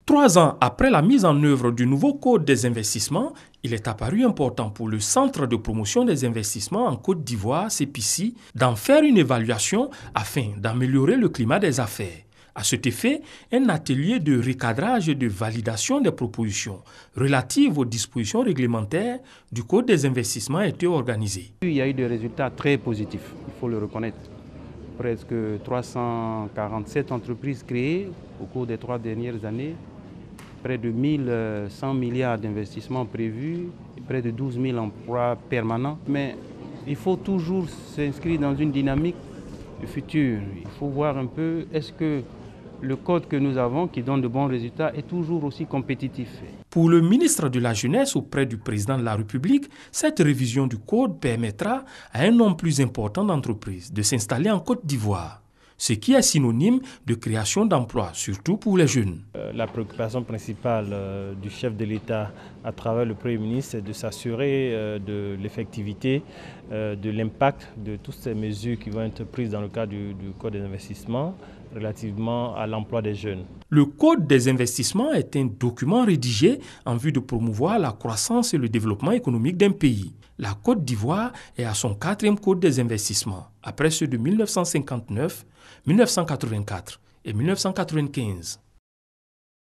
3 ans après la mise en œuvre du nouveau Code des investissements, il est apparu important pour le Centre de promotion des investissements en Côte d'Ivoire, CPICI, d'en faire une évaluation afin d'améliorer le climat des affaires. À cet effet, un atelier de recadrage et de validation des propositions relatives aux dispositions réglementaires du Code des investissements a été organisé. Il y a eu des résultats très positifs, il faut le reconnaître. Presque 347 entreprises créées au cours des 3 dernières années, près de 1100 milliards d'investissements prévus, et près de 12 000 emplois permanents. Mais il faut toujours s'inscrire dans une dynamique du futur. Il faut voir un peu, est-ce que le code que nous avons, qui donne de bons résultats, est toujours aussi compétitif. Pour le ministre de la Jeunesse auprès du président de la République, cette révision du code permettra à un nombre plus important d'entreprises de s'installer en Côte d'Ivoire, ce qui est synonyme de création d'emplois, surtout pour les jeunes. La préoccupation principale du chef de l'État à travers le Premier ministre est de s'assurer de l'effectivité, de l'impact de toutes ces mesures qui vont être prises dans le cadre du Code des investissements relativement à l'emploi des jeunes. Le Code des investissements est un document rédigé en vue de promouvoir la croissance et le développement économique d'un pays. La Côte d'Ivoire est à son 4e Code des investissements, après ceux de 1959, 1984 et 1995.